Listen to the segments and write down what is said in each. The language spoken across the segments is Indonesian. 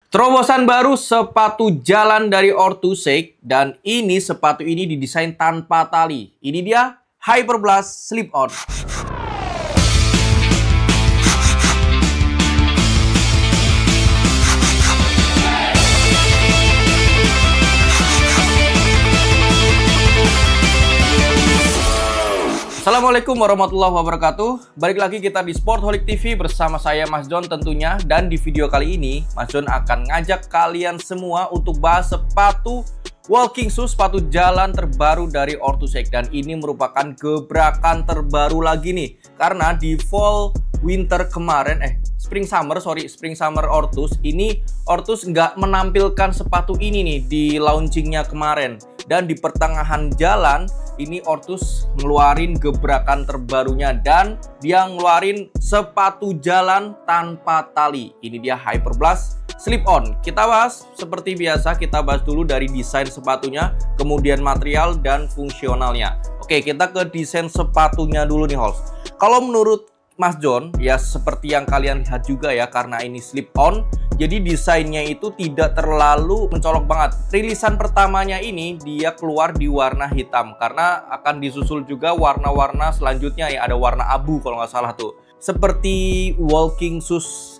Terobosan baru sepatu jalan dari Orthoshake, dan ini sepatu ini didesain tanpa tali. Ini dia Hyperblast Slip-On. Assalamualaikum warahmatullahi wabarakatuh. Balik lagi kita di Sportholic TV bersama saya Mas John tentunya. Dan di video kali ini Mas John akan ngajak kalian semua untuk bahas sepatu walking shoes, sepatu jalan terbaru dari Orthoshake. Dan ini merupakan gebrakan terbaru lagi nih, karena di fall winter kemarin, spring summer Orthos, ini Orthos nggak menampilkan sepatu ini nih di launchingnya kemarin. Dan di pertengahan jalan ini Orthos ngeluarin gebrakan terbarunya, dan dia ngeluarin sepatu jalan tanpa tali. Ini dia Hyperblast Slip-On. Kita bahas seperti biasa, kita bahas dulu dari desain sepatunya, kemudian material dan fungsionalnya. Oke, kita ke desain sepatunya dulu nih, Hols. Kalau menurut Mas John, ya seperti yang kalian lihat juga ya, karena ini slip-on, jadi desainnya itu tidak terlalu mencolok banget. Rilisan pertamanya ini dia keluar di warna hitam, karena akan disusul juga warna-warna selanjutnya ya, ada warna abu kalau nggak salah tuh. Seperti walking shoes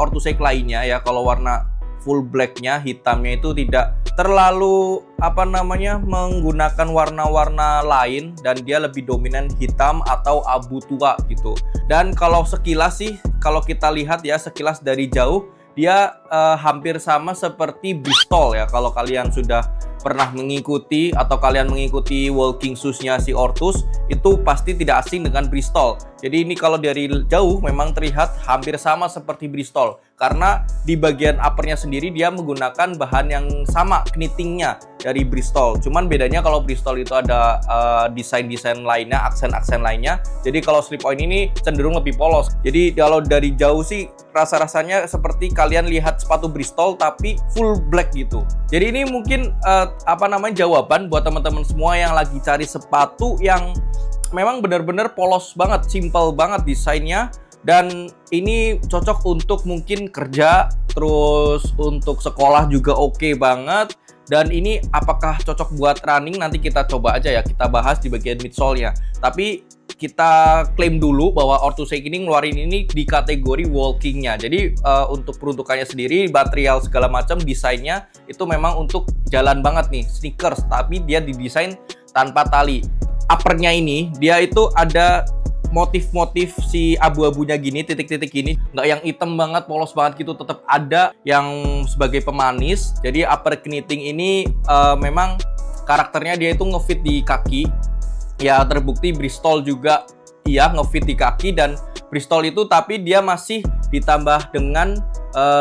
Orthoshake lainnya ya, kalau warna full blacknya, hitamnya itu tidak terlalu menggunakan warna-warna lain, dan dia lebih dominan hitam atau abu tua gitu. Dan kalau sekilas sih, kalau kita lihat ya sekilas dari jauh, dia hampir sama seperti Bristol ya. Kalau kalian sudah pernah mengikuti atau kalian mengikuti walking shoes-nya si Orthos, itu pasti tidak asing dengan Bristol. Jadi ini kalau dari jauh memang terlihat hampir sama seperti Bristol, karena di bagian uppernya sendiri dia menggunakan bahan yang sama knittingnya dari Bristol. Cuman bedanya kalau Bristol itu ada desain-desain lainnya, aksen-aksen lainnya. Jadi kalau slip-on ini cenderung lebih polos. Jadi kalau dari jauh sih rasa-rasanya seperti kalian lihat sepatu Bristol tapi full black gitu. Jadi ini mungkin jawaban buat teman-teman semua yang lagi cari sepatu yang memang benar-benar polos banget, simple banget desainnya, dan ini cocok untuk mungkin kerja, terus untuk sekolah juga oke banget. Dan ini apakah cocok buat running, nanti kita coba aja ya, kita bahas di bagian midsole-nya. Tapi kita klaim dulu bahwa Orthoshake ini ngeluarin ini di kategori walking-nya. Jadi untuk peruntukannya sendiri, material segala macam, desainnya itu memang untuk jalan banget nih, sneakers, tapi dia didesain tanpa tali. Uppernya ini dia itu ada motif-motif si abu-abunya gini, titik-titik gini, nggak yang hitam banget, polos banget gitu, tetap ada yang sebagai pemanis. Jadi upper knitting ini memang karakternya dia itu ngefit di kaki. Ya terbukti Bristol juga iya ngefit di kaki, dan Bristol itu tapi dia masih ditambah dengan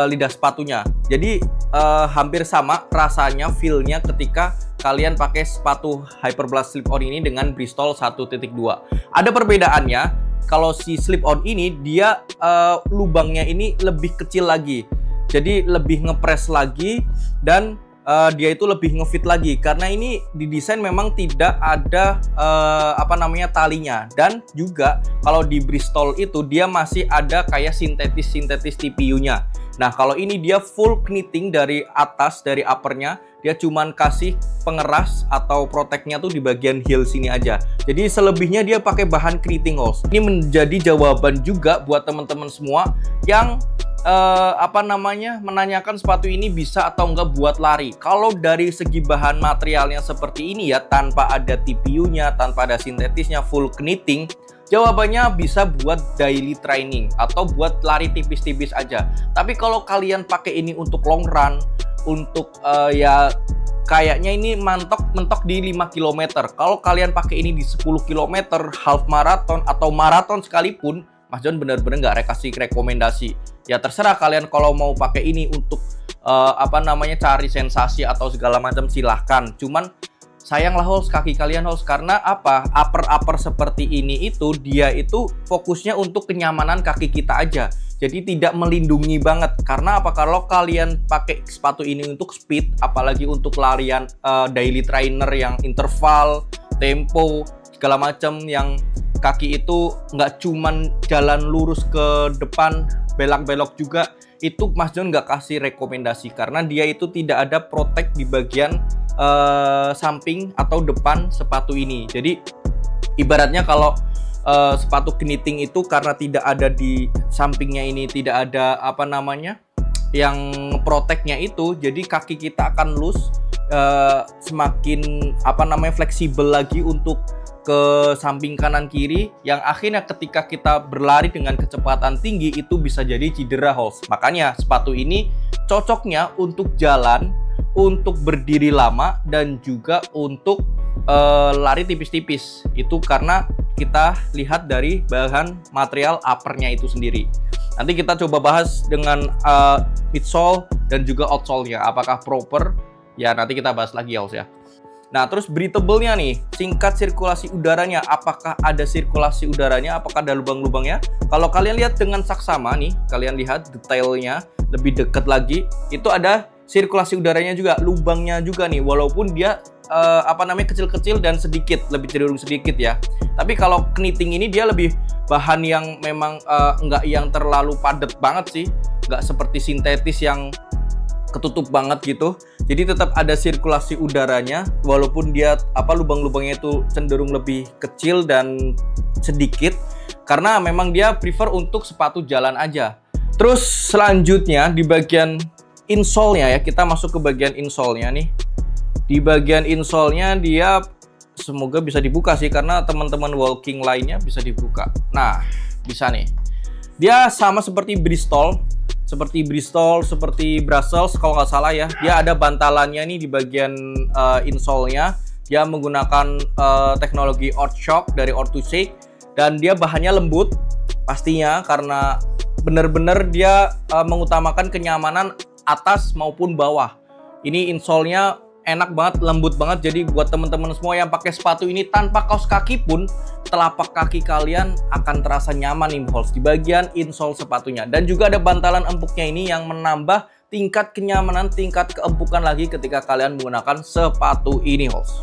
lidah sepatunya. Jadi hampir sama rasanya, feel-nya ketika kalian pakai sepatu Hyperblast Slip-On ini dengan Bristol 1.2. Ada perbedaannya, kalau si Slip-On ini dia lubangnya ini lebih kecil lagi. Jadi lebih ngepres lagi, dan dia itu lebih ngefit lagi, karena ini didesain memang tidak ada talinya. Dan juga kalau di Bristol itu dia masih ada kayak sintetis TPU-nya. Nah kalau ini dia full knitting dari atas, dari uppernya, dia cuman kasih pengeras atau protectnya tuh di bagian heel sini aja. Jadi selebihnya dia pakai bahan knitting, Hols. Ini menjadi jawaban juga buat teman-teman semua yang menanyakan sepatu ini bisa atau enggak buat lari. Kalau dari segi bahan materialnya seperti ini ya, tanpa ada TPU-nya, tanpa ada sintetisnya, full knitting, jawabannya bisa buat daily training atau buat lari tipis-tipis aja. Tapi kalau kalian pakai ini untuk long run, untuk ya kayaknya ini mentok di 5 km. Kalau kalian pakai ini di 10 km, half marathon atau maraton sekalipun, Mas John bener-bener nggak kasih rekomendasi. Ya terserah kalian, kalau mau pakai ini untuk cari sensasi atau segala macam silahkan. Cuman sayanglah, Hols, kaki kalian, Hols, karena upper seperti ini itu dia itu fokusnya untuk kenyamanan kaki kita aja. Jadi tidak melindungi banget. Karena kalau kalian pakai sepatu ini untuk speed, apalagi untuk larian daily trainer yang interval, tempo, segala macam, yang kaki itu nggak cuman jalan lurus ke depan, belok-belok juga, itu Mas John nggak kasih rekomendasi karena dia itu tidak ada protect di bagian samping atau depan sepatu ini. Jadi ibaratnya kalau sepatu knitting itu karena tidak ada di sampingnya ini, tidak ada apa namanya yang protectnya itu, jadi kaki kita akan loose, semakin apa namanya fleksibel lagi untuk ke samping kanan kiri, yang akhirnya ketika kita berlari dengan kecepatan tinggi itu bisa jadi cedera Halls. Makanya sepatu ini cocoknya untuk jalan, untuk berdiri lama, dan juga untuk lari tipis-tipis. Itu karena kita lihat dari bahan material uppernya itu sendiri. Nanti kita coba bahas dengan midsole dan juga outsole-nya apakah proper, ya nanti kita bahas lagi ya. Nah, terus breathable-nya nih, singkat sirkulasi udaranya, apakah ada sirkulasi udaranya, apakah ada lubang-lubangnya? Kalau kalian lihat dengan saksama nih, kalian lihat detailnya lebih dekat lagi, itu ada sirkulasi udaranya juga, lubangnya juga nih, walaupun dia apa namanya kecil-kecil dan sedikit, lebih cenderung sedikit ya. Tapi kalau knitting ini dia lebih bahan yang memang nggak yang terlalu padat banget sih, nggak seperti sintetis yang ketutup banget gitu. Jadi tetap ada sirkulasi udaranya, walaupun dia apa lubang-lubangnya itu cenderung lebih kecil dan sedikit, karena memang dia prefer untuk sepatu jalan aja. Terus selanjutnya di bagian insole-nya ya, kita masuk ke bagian insole-nya nih. Di bagian insole-nya dia semoga bisa dibuka sih, karena teman-teman walking lainnya bisa dibuka. Nah, bisa nih. Dia sama seperti Bristol, seperti Brussels kalau nggak salah ya. Dia ada bantalannya nih di bagian insole-nya. Dia menggunakan teknologi Orthoshock dari Orthoshock, dan dia bahannya lembut pastinya karena benar-benar dia mengutamakan kenyamanan atas maupun bawah. Ini insole-nya enak banget, lembut banget. Jadi buat teman-teman semua yang pakai sepatu ini tanpa kaos kaki pun, telapak kaki kalian akan terasa nyaman nih Halls di bagian insole sepatunya. Dan juga ada bantalan empuknya ini yang menambah tingkat kenyamanan, tingkat keempukan lagi ketika kalian menggunakan sepatu ini Halls.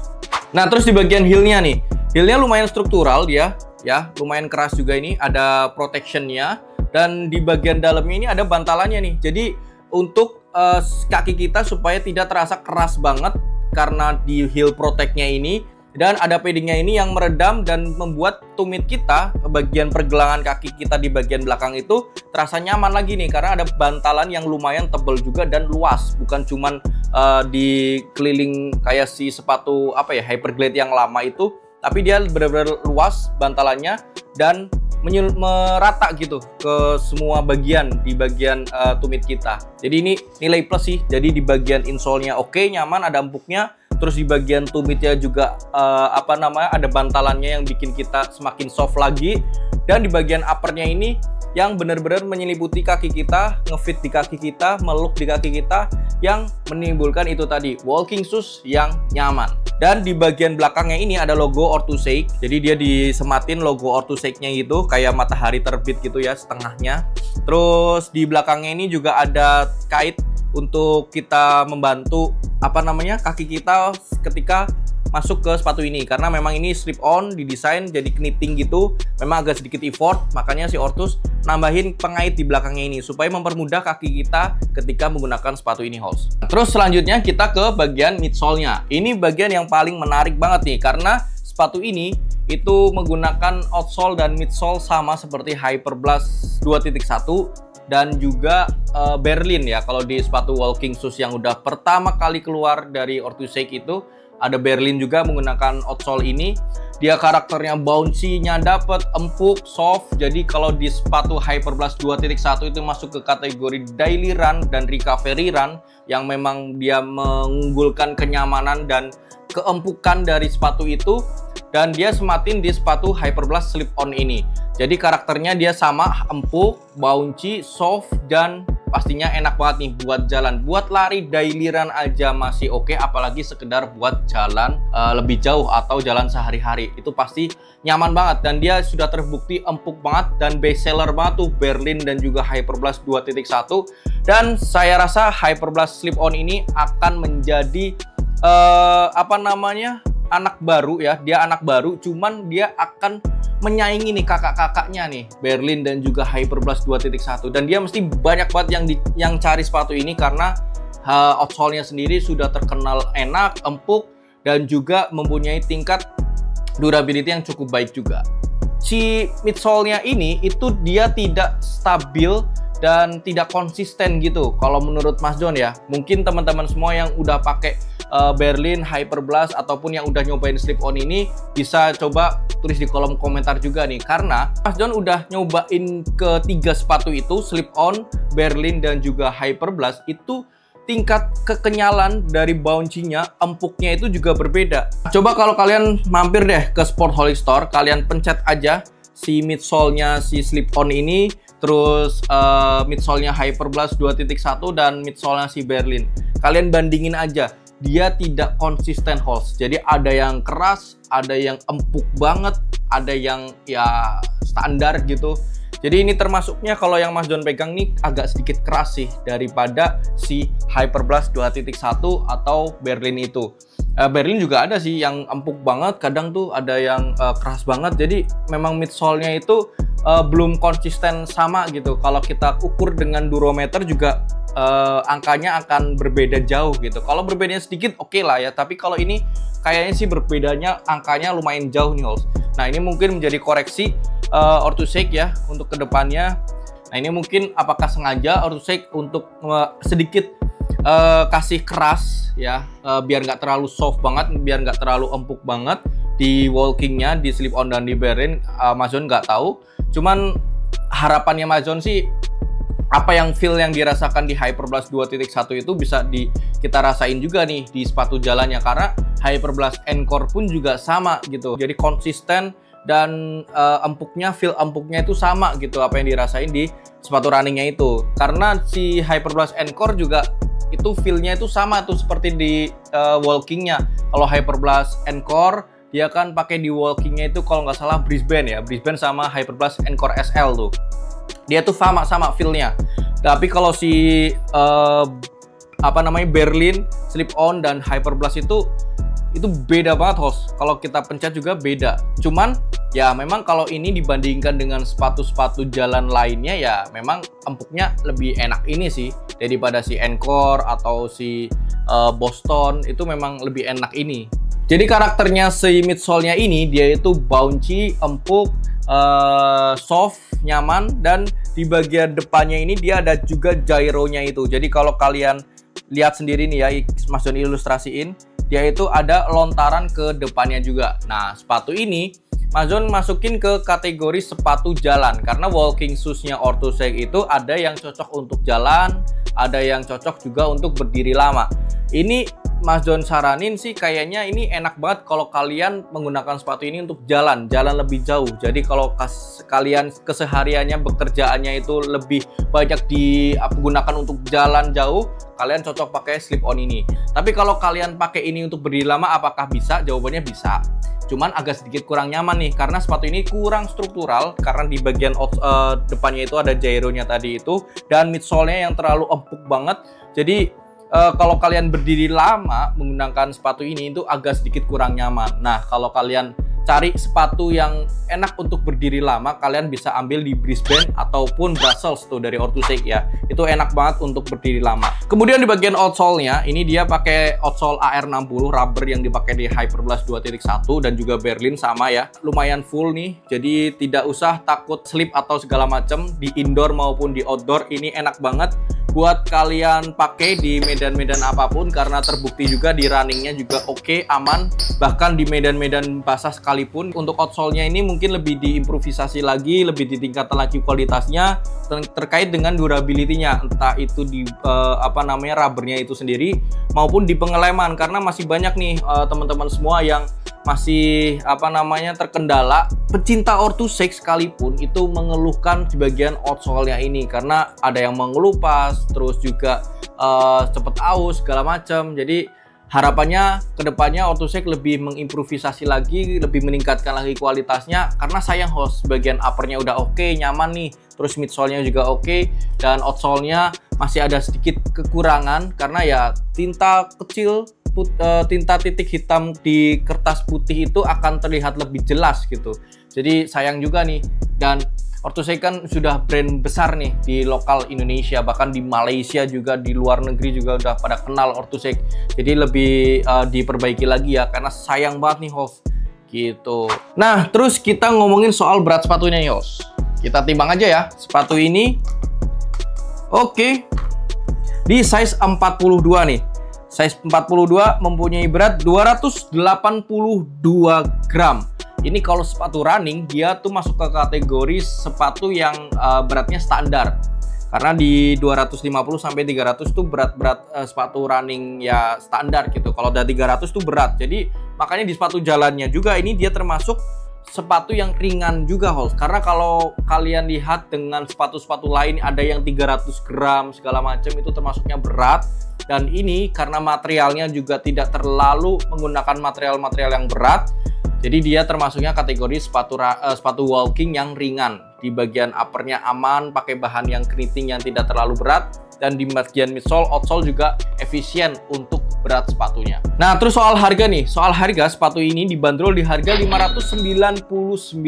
Nah, terus di bagian heel-nya nih, heel-nya lumayan struktural dia ya, lumayan keras juga ini, ada protection-nya, dan di bagian dalamnya ini ada bantalannya nih. Jadi untuk kaki kita supaya tidak terasa keras banget karena di heel protect-nya ini, dan ada paddingnya ini yang meredam dan membuat tumit kita, bagian pergelangan kaki kita di bagian belakang itu terasa nyaman lagi nih, karena ada bantalan yang lumayan tebal juga dan luas, bukan cuman di keliling kayak si sepatu apa ya Hyperglide yang lama itu, tapi dia benar-benar luas bantalannya dan merata gitu ke semua bagian di bagian tumit kita. Jadi ini nilai plus sih. Jadi di bagian insole-nya oke, nyaman, ada empuknya. Terus di bagian tumitnya juga apa namanya ada bantalannya yang bikin kita semakin soft lagi. Dan di bagian uppernya ini yang benar-benar menyeliputi kaki kita, ngefit di kaki kita, meluk di kaki kita, yang menimbulkan itu tadi walking shoes yang nyaman. Dan di bagian belakangnya ini ada logo Orthoshock. Jadi dia disematin logo Orthoshock-nya gitu, kayak matahari terbit gitu ya setengahnya. Terus di belakangnya ini juga ada kait untuk kita membantu apa namanya kaki kita ketika masuk ke sepatu ini, karena memang ini strip on didesain jadi knitting gitu, memang agak sedikit effort, makanya si Orthos nambahin pengait di belakangnya ini supaya mempermudah kaki kita ketika menggunakan sepatu ini Halls. Terus selanjutnya kita ke bagian midsole-nya. Ini bagian yang paling menarik banget nih, karena sepatu ini itu menggunakan outsole dan midsole sama seperti Hyperblast 2.1 dan juga Berlin ya. Kalau di sepatu walking shoes yang udah pertama kali keluar dari Orthoshock itu ada Berlin juga menggunakan outsole ini. Dia karakternya bouncy-nya dapet, empuk, soft. Jadi kalau di sepatu Hyperblast 2.1 itu masuk ke kategori daily run dan recovery run, yang memang dia mengunggulkan kenyamanan dan keempukan dari sepatu itu. Dan dia sematin di sepatu Hyperblast slip-on ini. Jadi karakternya dia sama, empuk, bouncy, soft, dan pastinya enak banget nih buat jalan. Buat lari daily run aja masih oke, apalagi sekedar buat jalan lebih jauh atau jalan sehari-hari. Itu pasti nyaman banget, dan dia sudah terbukti empuk banget dan best seller banget tuh Berlin dan juga Hyperblast 2.1. Dan saya rasa Hyperblast slip-on ini akan menjadi apa namanya anak baru ya. Dia anak baru, cuman dia akan menyaingi nih kakak-kakaknya nih, Berlin dan juga Hyperblast 2.1, dan dia mesti banyak banget yang cari sepatu ini karena outsole-nya sendiri sudah terkenal enak, empuk, dan juga mempunyai tingkat durability yang cukup baik juga. Si midsole-nya ini itu dia tidak stabil dan tidak konsisten gitu kalau menurut Mas John ya. Mungkin teman-teman semua yang udah pakai Berlin, Hyperblast ataupun yang udah nyobain slip-on ini bisa coba tulis di kolom komentar juga nih, karena Mas John udah nyobain ketiga sepatu itu, slip-on, Berlin dan juga Hyperblast, itu tingkat kekenyalan dari bouncy-nya, empuknya itu juga berbeda. Coba kalau kalian mampir deh ke Sportholic Store, kalian pencet aja si midsole-nya si slip-on ini, terus midsole-nya Hyperblast 2.1 dan midsole-nya si Berlin. Kalian bandingin aja, dia tidak konsisten holes. Jadi ada yang keras, ada yang empuk banget, ada yang ya standar gitu. Jadi ini termasuknya kalau yang Mas John pegang nih agak sedikit keras sih daripada si Hyperblast 2.1 atau Berlin itu. Berlin juga ada sih yang empuk banget, kadang tuh ada yang keras banget. Jadi memang midsole-nya itu belum konsisten sama gitu. Kalau kita ukur dengan durometer juga angkanya akan berbeda jauh gitu. Kalau berbedanya sedikit oke lah ya, tapi kalau ini kayaknya sih berbedanya angkanya lumayan jauh nih holes. Nah ini mungkin menjadi koreksi Orthoshake ya untuk kedepannya. Nah ini mungkin apakah sengaja Orthoshake untuk sedikit kasih keras ya, biar nggak terlalu soft banget, biar nggak terlalu empuk banget di walkingnya, di slip on dan di Berlin. Mas John nggak tahu, cuman harapannya Mas John sih apa yang feel yang dirasakan di Hyperblast 2.1 itu bisa kita rasain juga nih di sepatu jalannya, karena Hyperblast Encore pun juga sama gitu. Jadi konsisten dan feel empuknya itu sama gitu apa yang dirasain di sepatu runningnya itu. Karena si Hyperblast Encore juga itu feel-nya itu sama tuh seperti di walkingnya. Kalau Hyperblast Encore dia kan pakai di walkingnya itu kalau nggak salah Brisbane ya, Brisbane sama Hyperblast Encore SL tuh. Dia tuh sama feel-nya. Tapi kalau si Berlin, slip on dan Hyperblast itu beda banget host. Kalau kita pencet juga beda. Cuman ya memang kalau ini dibandingkan dengan sepatu-sepatu jalan lainnya ya memang empuknya lebih enak ini sih daripada si Encore atau si Boston, itu memang lebih enak ini. Jadi karakternya si midsole-nya ini dia itu bouncy, empuk, soft, nyaman, dan di bagian depannya ini dia ada juga gyro-nya itu. Jadi kalau kalian lihat sendiri nih ya, Mas John ilustrasiin, dia itu ada lontaran ke depannya juga. Nah, sepatu ini Mas John masukin ke kategori sepatu jalan karena walking shoes-nya Orthoshake itu ada yang cocok untuk jalan, ada yang cocok juga untuk berdiri lama. Ini Mas John saranin sih kayaknya ini enak banget kalau kalian menggunakan sepatu ini untuk jalan lebih jauh. Jadi kalau kalian kesehariannya bekerjaannya itu lebih banyak digunakan untuk jalan jauh, kalian cocok pakai slip on ini. Tapi kalau kalian pakai ini untuk berdiri lama, apakah bisa? Jawabannya bisa. Cuman agak sedikit kurang nyaman nih karena sepatu ini kurang struktural karena di bagian depannya itu ada gyro-nya tadi itu, dan midsole-nya yang terlalu empuk banget. Jadi kalau kalian berdiri lama menggunakan sepatu ini itu agak sedikit kurang nyaman. Nah, kalau kalian cari sepatu yang enak untuk berdiri lama, kalian bisa ambil di Brisbane ataupun Brussels tuh dari Orthoshake ya. Itu enak banget untuk berdiri lama. Kemudian di bagian outsole-nya, ini dia pakai outsole AR60 rubber yang dipakai di Hyperblast 2.1 dan juga Berlin sama ya. Lumayan full nih, jadi tidak usah takut slip atau segala macam di indoor maupun di outdoor. Ini enak banget buat kalian pakai di medan-medan apapun karena terbukti juga di runningnya juga oke, aman. Bahkan di medan-medan basah sekalipun. Untuk outsole-nya ini mungkin lebih diimprovisasi lagi, lebih ditingkatkan lagi kualitasnya terkait dengan durability-nya, entah itu di rubbernya itu sendiri maupun di pengeleman, karena masih banyak nih teman-teman semua yang masih terkendala. Pecinta Orthoshake sekalipun itu mengeluhkan di bagian outsole-nya ini karena ada yang mengelupas, terus juga cepet aus segala macam. Jadi harapannya kedepannya Orthoshake lebih mengimprovisasi lagi, lebih meningkatkan lagi kualitasnya, karena sayang host bagian uppernya udah oke, nyaman nih, terus midsole-nya juga oke, dan outsole-nya masih ada sedikit kekurangan karena ya tinta kecil, tinta titik hitam di kertas putih itu akan terlihat lebih jelas gitu. Jadi sayang juga nih. Dan Orthosec kan sudah brand besar nih di lokal Indonesia, bahkan di Malaysia juga, di luar negeri juga udah pada kenal Orthosec. Jadi lebih diperbaiki lagi ya, karena sayang banget nih host gitu. Nah, terus kita ngomongin soal berat sepatunya nih host. Kita timbang aja ya sepatu ini. Oke, di size 42 nih. Size 42 mempunyai berat 282 gram. Ini kalau sepatu running, dia tuh masuk ke kategori sepatu yang beratnya standar. Karena di 250 sampai 300 tuh berat-berat sepatu running ya standar gitu. Kalau udah 300 tuh berat. Jadi makanya di sepatu jalannya juga ini dia termasuk sepatu yang ringan juga host. Karena kalau kalian lihat dengan sepatu-sepatu lain ada yang 300 gram segala macam, itu termasuknya berat. Dan ini karena materialnya juga tidak terlalu menggunakan material-material yang berat, jadi dia termasuknya kategori sepatu walking yang ringan. Di bagian uppernya aman, pakai bahan yang keriting yang tidak terlalu berat, dan di bagian midsole, outsole juga efisien untuk berat sepatunya. Nah, terus soal harga nih. Soal harga, sepatu ini dibanderol di harga 599.000.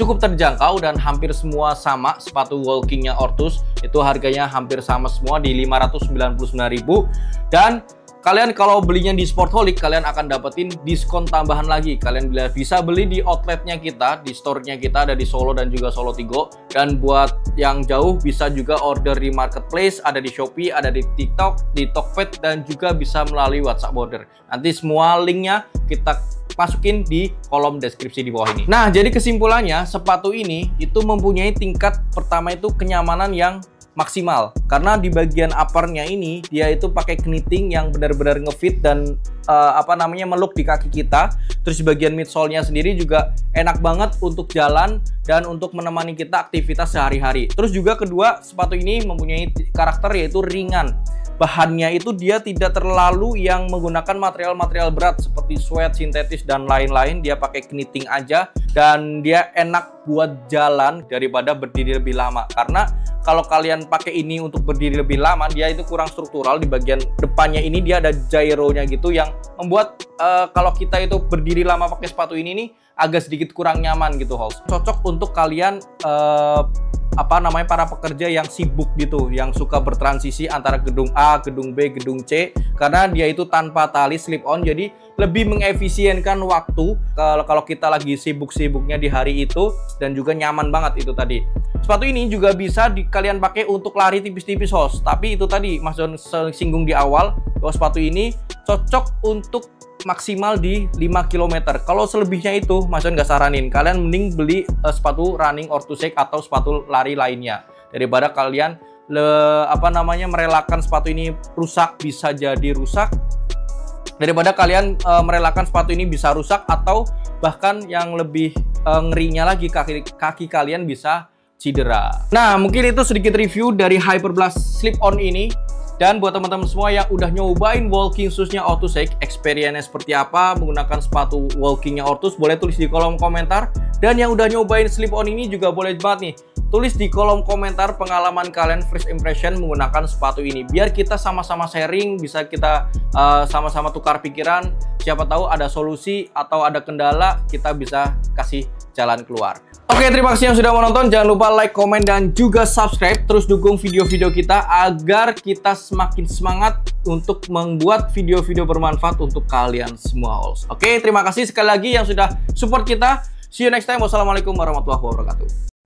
Cukup terjangkau dan hampir semua sama. Sepatu walkingnya Orthos itu harganya hampir sama semua di 599.000. Dan kalian kalau belinya di Sportholic, kalian akan dapetin diskon tambahan lagi. Kalian bisa beli di outletnya kita, di store-nya kita ada di Solo dan juga Solo Tigo. Dan buat yang jauh bisa juga order di marketplace, ada di Shopee, ada di TikTok, di Tokped, dan juga bisa melalui WhatsApp order. Nanti semua linknya kita masukin di kolom deskripsi di bawah ini. Nah, jadi kesimpulannya sepatu ini itu mempunyai tingkat pertama itu kenyamanan yang maksimal, karena di bagian uppernya ini dia itu pakai knitting yang benar-benar ngefit dan meluk di kaki kita. Terus di bagian midsole-nya sendiri juga enak banget untuk jalan dan untuk menemani kita aktivitas sehari-hari. Terus juga kedua, sepatu ini mempunyai karakter yaitu ringan. Bahannya itu dia tidak terlalu yang menggunakan material-material berat seperti sweat, sintetis, dan lain-lain. Dia pakai knitting aja dan dia enak buat jalan daripada berdiri lebih lama. Karena kalau kalian pakai ini untuk berdiri lebih lama, dia itu kurang struktural. Di bagian depannya ini dia ada gyro-nya gitu yang membuat kalau kita itu berdiri lama pakai sepatu ini nih agak sedikit kurang nyaman gitu host. Cocok untuk kalian para pekerja yang sibuk gitu, yang suka bertransisi antara gedung A, gedung B, gedung C, karena dia itu tanpa tali slip on, jadi lebih mengefisienkan waktu kalau kita lagi sibuk-sibuknya di hari itu, dan juga nyaman banget itu tadi. Sepatu ini juga bisa kalian pakai untuk lari tipis-tipis host, tapi itu tadi Mas John singgung di awal bahwa sepatu ini cocok untuk maksimal di 5 km. Kalau selebihnya itu Mas John nggak saranin. Kalian mending beli sepatu running Orthosec atau sepatu lari lainnya, daripada kalian merelakan sepatu ini rusak, bisa jadi rusak, daripada kalian merelakan sepatu ini bisa rusak, atau bahkan yang lebih ngerinya lagi kaki kalian bisa cedera. Nah, mungkin itu sedikit review dari Hyperblast Slip-On ini. Dan buat teman-teman semua yang udah nyobain walking shoes-nya Orthosec, experience-nya seperti apa menggunakan sepatu walking-nya Orthos, boleh tulis di kolom komentar. Dan yang udah nyobain slip-on ini juga boleh banget nih tulis di kolom komentar pengalaman kalian first impression menggunakan sepatu ini. Biar kita sama-sama sharing, bisa kita sama-sama tukar pikiran. Siapa tahu ada solusi atau ada kendala, kita bisa kasih jalan keluar. Oke, terima kasih yang sudah menonton. Jangan lupa like, komen, dan juga subscribe. Terus dukung video-video kita agar kita semakin semangat untuk membuat video-video bermanfaat untuk kalian semua. Oke, terima kasih sekali lagi yang sudah support kita. See you next time. Wassalamualaikum warahmatullahi wabarakatuh.